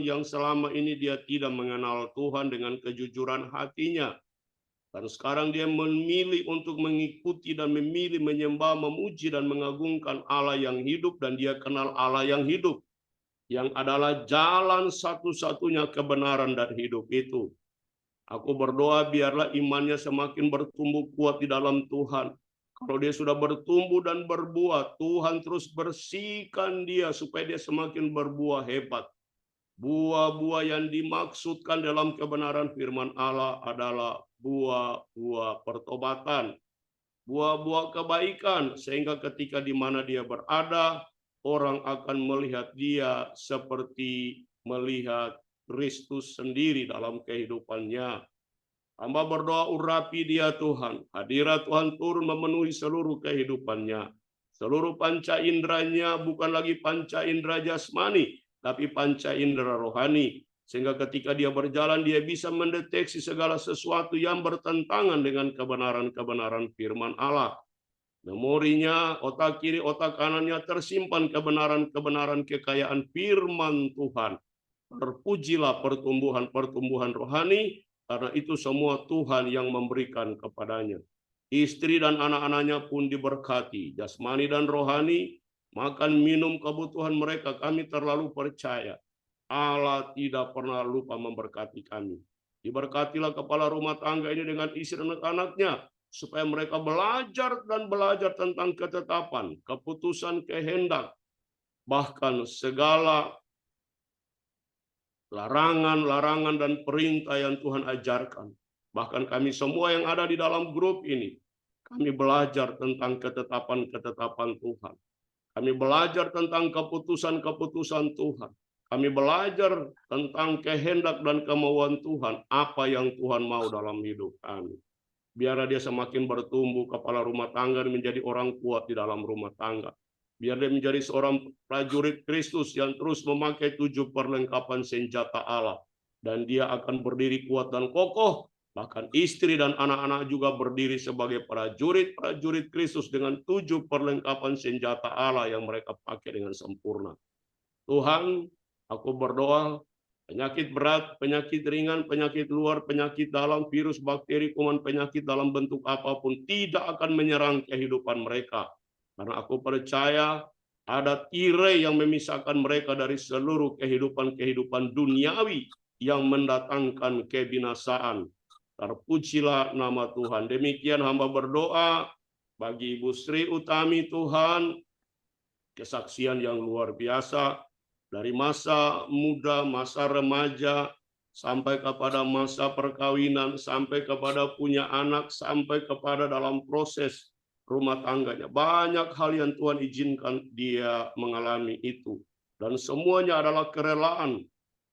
yang selama ini dia tidak mengenal Tuhan dengan kejujuran hatinya. Dan sekarang dia memilih untuk mengikuti dan memilih menyembah, memuji dan mengagungkan Allah yang hidup, dan dia kenal Allah yang hidup, yang adalah jalan satu-satunya kebenaran dan hidup itu. Aku berdoa biarlah imannya semakin bertumbuh kuat di dalam Tuhan. Kalau dia sudah bertumbuh dan berbuah, Tuhan terus bersihkan dia supaya dia semakin berbuah hebat. Buah-buah yang dimaksudkan dalam kebenaran firman Allah adalah buah-buah pertobatan, buah-buah kebaikan, sehingga ketika di mana dia berada, orang akan melihat dia seperti melihat Kristus sendiri dalam kehidupannya. Hamba berdoa, urapi dia Tuhan. Hadirat Tuhan turun memenuhi seluruh kehidupannya. Seluruh panca inderanya bukan lagi panca indera jasmani, tapi panca indera rohani. Sehingga ketika dia berjalan, dia bisa mendeteksi segala sesuatu yang bertentangan dengan kebenaran-kebenaran firman Allah. Memorinya, otak kiri, otak kanannya tersimpan kebenaran-kebenaran kekayaan firman Tuhan. Terpujilah pertumbuhan-pertumbuhan rohani, karena itu semua Tuhan yang memberikan kepadanya. Istri dan anak-anaknya pun diberkati, jasmani dan rohani, makan minum kebutuhan mereka. Kami terlalu percaya Allah tidak pernah lupa memberkati kami. Diberkatilah kepala rumah tangga ini dengan istri dan anak-anaknya, supaya mereka belajar dan belajar tentang ketetapan, keputusan, kehendak, bahkan segala larangan-larangan dan perintah yang Tuhan ajarkan. Bahkan kami semua yang ada di dalam grup ini, kami belajar tentang ketetapan-ketetapan Tuhan. Kami belajar tentang keputusan-keputusan Tuhan. Kami belajar tentang kehendak dan kemauan Tuhan, apa yang Tuhan mau dalam hidup kami. Biarlah dia semakin bertumbuh, kepala rumah tangga menjadi orang kuat di dalam rumah tangga. Biar dia menjadi seorang prajurit Kristus yang terus memakai 7 perlengkapan senjata Allah. Dan dia akan berdiri kuat dan kokoh. Bahkan istri dan anak-anak juga berdiri sebagai prajurit-prajurit Kristus dengan 7 perlengkapan senjata Allah yang mereka pakai dengan sempurna. Tuhan, aku berdoa, penyakit berat, penyakit ringan, penyakit luar, penyakit dalam, virus, bakteri, kuman, penyakit dalam bentuk apapun tidak akan menyerang kehidupan mereka. Karena aku percaya ada tirai yang memisahkan mereka dari seluruh kehidupan-kehidupan duniawi yang mendatangkan kebinasaan. Terpujilah nama Tuhan. Demikian hamba berdoa bagi Ibu Sri Utami Tuhan, kesaksian yang luar biasa dari masa muda, masa remaja, sampai kepada masa perkawinan, sampai kepada punya anak, sampai kepada dalam proses rumah tangganya. Banyak hal yang Tuhan izinkan dia mengalami itu. Dan semuanya adalah kerelaan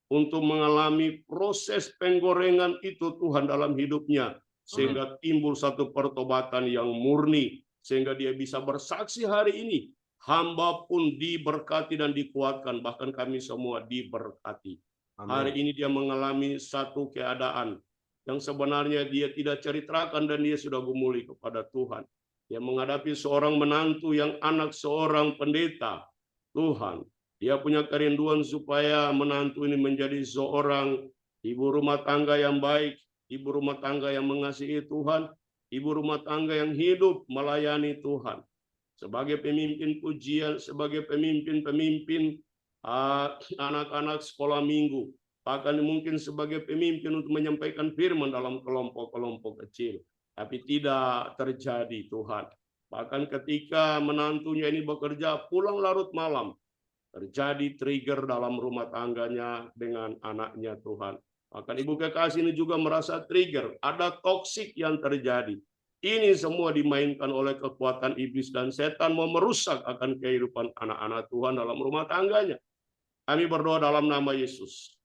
untuk mengalami proses penggorengan itu Tuhan dalam hidupnya. Sehingga timbul satu pertobatan yang murni. Sehingga dia bisa bersaksi hari ini. Hamba pun diberkati dan dikuatkan. Bahkan kami semua diberkati. Amin. Hari ini dia mengalami satu keadaan yang sebenarnya dia tidak ceritakan dan dia sudah gumuli kepada Tuhan. Dia menghadapi seorang menantu yang anak seorang pendeta. Tuhan, dia punya kerinduan supaya menantu ini menjadi seorang ibu rumah tangga yang baik, ibu rumah tangga yang mengasihi Tuhan, ibu rumah tangga yang hidup melayani Tuhan. Sebagai pemimpin pujian, sebagai pemimpin-pemimpin anak-anak sekolah minggu, bahkan mungkin sebagai pemimpin untuk menyampaikan firman dalam kelompok-kelompok kecil. Tapi tidak terjadi Tuhan. Bahkan ketika menantunya ini bekerja pulang larut malam, terjadi trigger dalam rumah tangganya dengan anaknya Tuhan. Bahkan ibu kekasih ini juga merasa trigger, ada toksik yang terjadi. Ini semua dimainkan oleh kekuatan iblis dan setan mau merusak akan kehidupan anak-anak Tuhan dalam rumah tangganya. Kami berdoa dalam nama Yesus.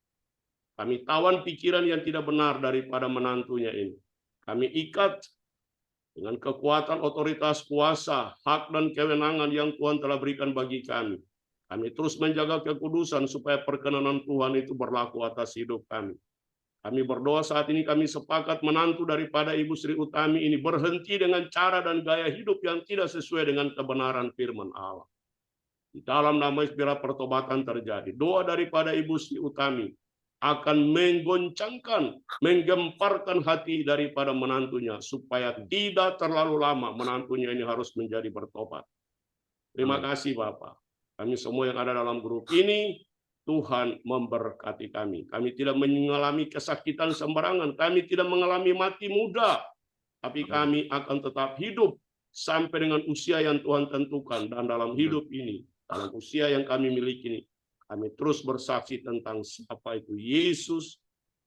Kami tawan pikiran yang tidak benar daripada menantunya ini. Kami ikat dengan kekuatan otoritas kuasa, hak dan kewenangan yang Tuhan telah berikan bagi kami. Kami terus menjaga kekudusan supaya perkenanan Tuhan itu berlaku atas hidup kami. Kami berdoa saat ini kami sepakat menantu daripada Ibu Sri Utami ini berhenti dengan cara dan gaya hidup yang tidak sesuai dengan kebenaran firman Allah. Di dalam nama Yesus biarlah pertobatan terjadi. Doa daripada Ibu Sri Utami akan menggoncangkan, menggemparkan hati daripada menantunya supaya tidak terlalu lama menantunya ini harus menjadi bertobat. Terima kasih Bapak. Kami semua yang ada dalam grup ini, Tuhan memberkati kami. Kami tidak mengalami kesakitan sembarangan. Kami tidak mengalami mati muda. Tapi kami akan tetap hidup sampai dengan usia yang Tuhan tentukan. Dan dalam hidup ini, dalam usia yang kami miliki ini, Kami terus bersaksi tentang siapa itu Yesus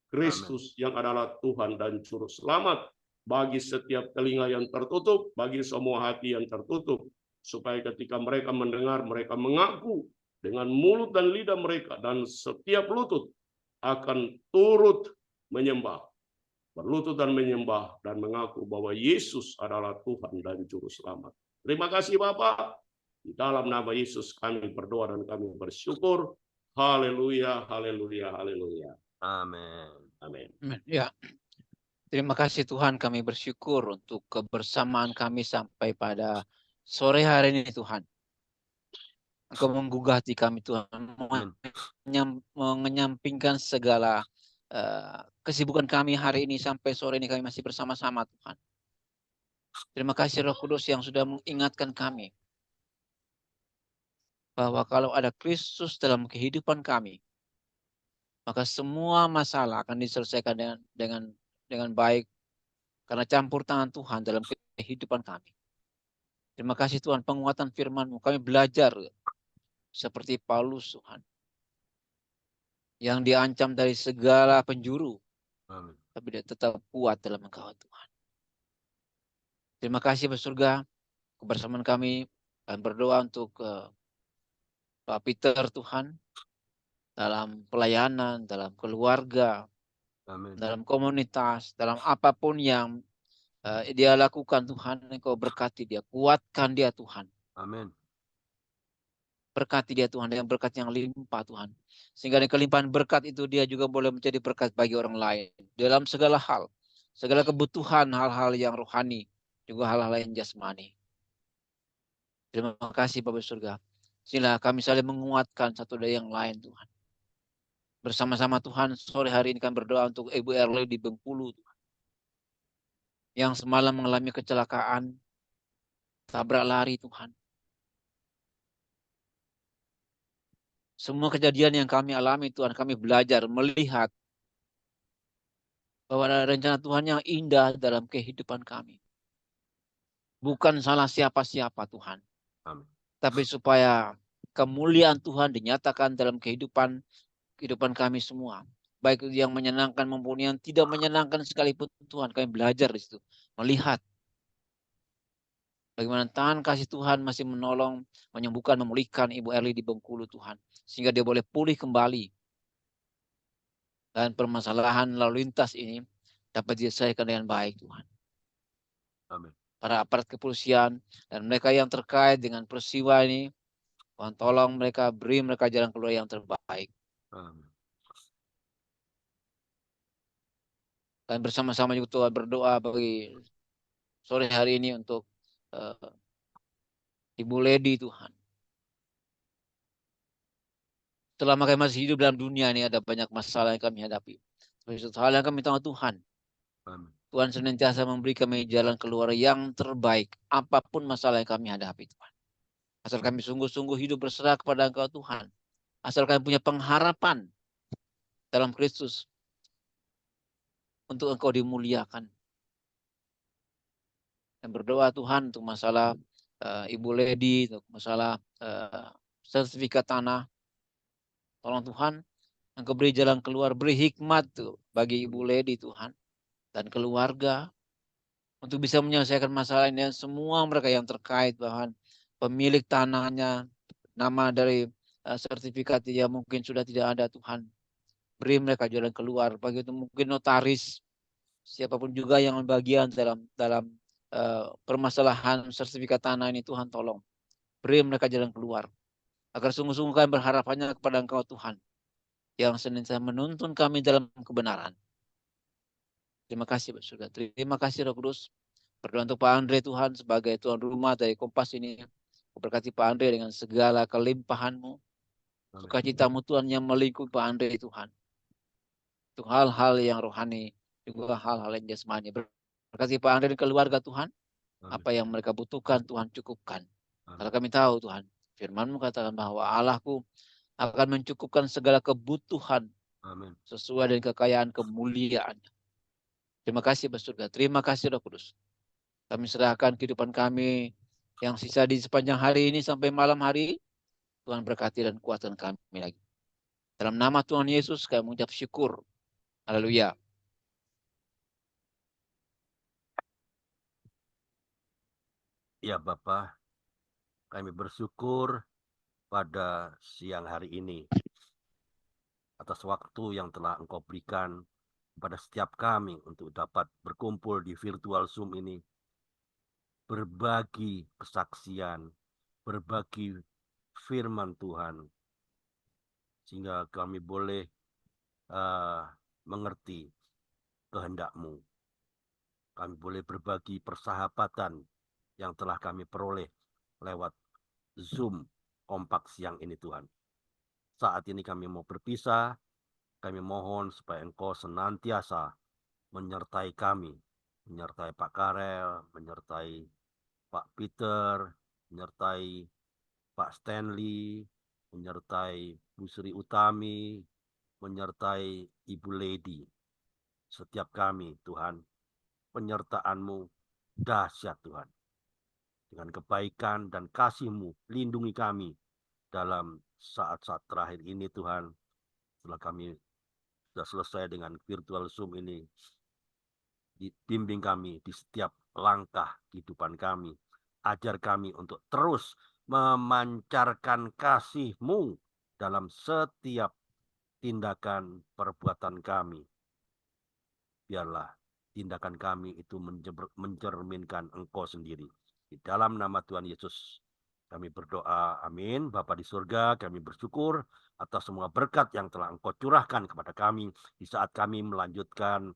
Kristus yang adalah Tuhan dan Juru Selamat bagi setiap telinga yang tertutup, bagi semua hati yang tertutup, supaya ketika mereka mendengar, mereka mengaku dengan mulut dan lidah mereka, dan setiap lutut akan turut menyembah, berlutut dan menyembah, dan mengaku bahwa Yesus adalah Tuhan dan Juru Selamat. Terima kasih Bapak. Di dalam nama Yesus kami berdoa dan kami bersyukur. Haleluya, haleluya, haleluya. Amin. Amin. Ya, terima kasih Tuhan, kami bersyukur untuk kebersamaan kami sampai pada sore hari ini Tuhan. Engkau menggugah hati kami Tuhan, menyampingkan segala kesibukan kami hari ini sampai sore ini kami masih bersama-sama Tuhan. Terima kasih Roh Kudus yang sudah mengingatkan kami bahwa kalau ada Kristus dalam kehidupan kami, maka semua masalah akan diselesaikan dengan baik karena campur tangan Tuhan dalam kehidupan kami. Terima kasih Tuhan, penguatan firman-Mu. Kami belajar seperti Paulus Tuhan, yang diancam dari segala penjuru, tapi dia tetap kuat dalam Engkau Tuhan. Terima kasih bersurga, kebersamaan kami dan berdoa untuk Pak Peter Tuhan, dalam pelayanan, dalam keluarga, dalam komunitas, dalam apapun yang dia lakukan Tuhan, Engkau berkati dia, kuatkan dia Tuhan. Amin. Berkati dia Tuhan dengan berkat yang limpah Tuhan. Sehingga dengan kelimpahan berkat itu dia juga boleh menjadi berkat bagi orang lain. Dalam segala hal, segala kebutuhan, hal-hal yang rohani, juga hal-hal yang jasmani. Terima kasih Bapak Surga. Sila kami saling menguatkan satu dari yang lain Tuhan. Bersama-sama Tuhan, sore hari ini kami berdoa untuk Ibu Erli di Bengkulu Tuhan, yang semalam mengalami kecelakaan, tabrak lari Tuhan. Semua kejadian yang kami alami Tuhan, kami belajar melihat bahwa ada rencana Tuhan yang indah dalam kehidupan kami. Bukan salah siapa-siapa Tuhan. Amin. Tapi supaya kemuliaan Tuhan dinyatakan dalam kehidupan kami semua. Baik yang menyenangkan maupun yang tidak menyenangkan sekalipun Tuhan. Kami belajar di situ. Melihat bagaimana tangan kasih Tuhan masih menolong, menyembuhkan, memulihkan Ibu Erli di Bengkulu Tuhan. Sehingga dia boleh pulih kembali. Dan permasalahan lalu lintas ini dapat diselesaikan dengan baik Tuhan. Amin. Para aparat kepolisian dan mereka yang terkait dengan peristiwa ini, Tuhan tolong mereka, beri mereka jalan keluar yang terbaik. Amin. Dan bersama-sama juga Tuhan berdoa bagi sore hari ini untuk Ibu Lady Tuhan. Selama kami masih hidup dalam dunia ini ada banyak masalah yang kami hadapi. Tapi satu hal yang kami tahu Tuhan. Amin. Tuhan senantiasa memberi kami jalan keluar yang terbaik. Apapun masalah yang kami hadapi Tuhan. Asal kami sungguh-sungguh hidup berserah kepada Engkau Tuhan. Asal kami punya pengharapan dalam Kristus. Untuk Engkau dimuliakan. Dan berdoa Tuhan untuk masalah Ibu Lady. Untuk masalah sertifikat tanah. Tolong Tuhan. Engkau beri jalan keluar. Beri hikmat tuh bagi Ibu Lady Tuhan. Dan keluarga. Untuk bisa menyelesaikan masalah ini. Dan semua mereka yang terkait bahwa pemilik tanahnya. Nama dari sertifikat yang mungkin sudah tidak ada Tuhan. Beri mereka jalan keluar. Bagi itu mungkin notaris. Siapapun juga yang bagian dalam permasalahan sertifikat tanah ini Tuhan tolong. Beri mereka jalan keluar. Agar sungguh-sungguh kami berharapannya kepada Engkau Tuhan. Yang senantiasa menuntun kami dalam kebenaran. Terima kasih Pak Surga. Terima kasih Roh Kudus. Berdoa untuk Pak Andre Tuhan sebagai tuan rumah dari Kompas ini. Berkati Pak Andre dengan segala kelimpahan-Mu. Sukacita-Mu Tuhan yang melingkupi Pak Andre Tuhan. Untuk hal-hal yang rohani. Juga hal-hal yang jasmani. Berkati Pak Andre dan keluarga Tuhan. Apa yang mereka butuhkan Tuhan cukupkan. Kalau kami tahu Tuhan. Firman-Mu katakan bahwa Allahku akan mencukupkan segala kebutuhan. Amin. Sesuai dengan kekayaan kemuliaan. Terima kasih Pak Surga. Terima kasih Roh Kudus. Kami serahkan kehidupan kami yang sisa di sepanjang hari ini sampai malam hari. Tuhan berkati dan kuatkan kami lagi. Dalam nama Tuhan Yesus kami mengucap syukur. Haleluya. Ya Bapa, kami bersyukur pada siang hari ini atas waktu yang telah Engkau berikan kepada setiap kami untuk dapat berkumpul di virtual Zoom ini, berbagi kesaksian, berbagi firman Tuhan, sehingga kami boleh mengerti kehendak-Mu. Kami boleh berbagi persahabatan yang telah kami peroleh lewat Zoom kompak siang ini Tuhan. Saat ini kami mau berpisah, kami mohon supaya Engkau senantiasa menyertai kami, menyertai Pak Karel, menyertai Pak Peter, menyertai Pak Stanley, menyertai Bu Sri Utami, menyertai Ibu Lady. Setiap kami, Tuhan, penyertaan-Mu dahsyat Tuhan. Dengan kebaikan dan kasih-Mu, lindungi kami dalam saat-saat terakhir ini Tuhan. Setelah kami sudah selesai dengan virtual Zoom ini, bimbing kami di setiap langkah kehidupan kami. Ajar kami untuk terus memancarkan kasih-Mu dalam setiap tindakan perbuatan kami. Biarlah tindakan kami itu mencerminkan Engkau sendiri. Di dalam nama Tuhan Yesus kami berdoa, amin. Bapa di surga, kami bersyukur atas semua berkat yang telah Engkau curahkan kepada kami di saat kami melanjutkan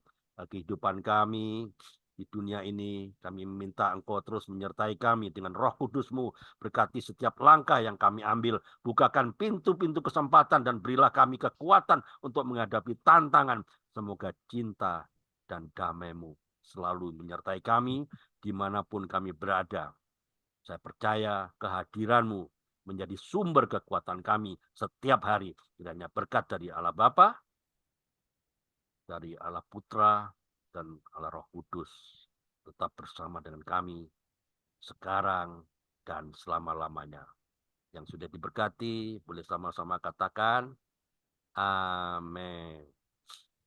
kehidupan kami di dunia ini. Kami meminta Engkau terus menyertai kami dengan Roh Kudus-Mu, berkati setiap langkah yang kami ambil, bukakan pintu-pintu kesempatan dan berilah kami kekuatan untuk menghadapi tantangan. Semoga cinta dan damai-Mu selalu menyertai kami dimanapun kami berada. Saya percaya kehadiran-Mu menjadi sumber kekuatan kami setiap hari. Kiranya berkat dari Allah Bapa, dari Allah Putra, dan Allah Roh Kudus tetap bersama dengan kami sekarang dan selama-lamanya. Yang sudah diberkati, boleh sama-sama katakan, amin.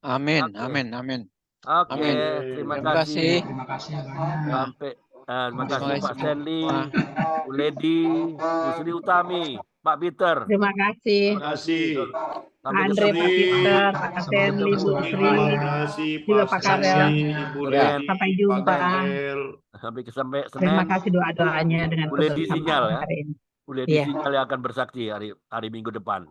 Amin, Oke. amin, amin. Oke, Amin. terima Terima kasih. kasih. Terima kasih banyak. Sampai terima kasih Terima Pak kasih. Stanley, Bu Lady, Bu Sri Utami, Pak Peter. Terima kasih. Terima kasih. Sampai Andre, ketemu. Pak Peter, Pak Sampai Stanley, ketemu Bu lagi. Sri, Terima kasih juga Pak Pak Karel. Stanley, Bu Ya. Lady, Sampai Pak jumpa. Karel. Sampai Terima Senin. kasih doa-doanya dengan Bu Lady sinyal ya. hari ini. Bu Lady Iya. sinyal yang akan bersaksi hari Minggu depan.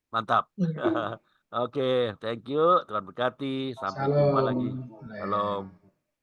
Mantap. Iya. Oke, thank you. Tuhan berkati. Sampai jumpa lagi. Salam. Salam.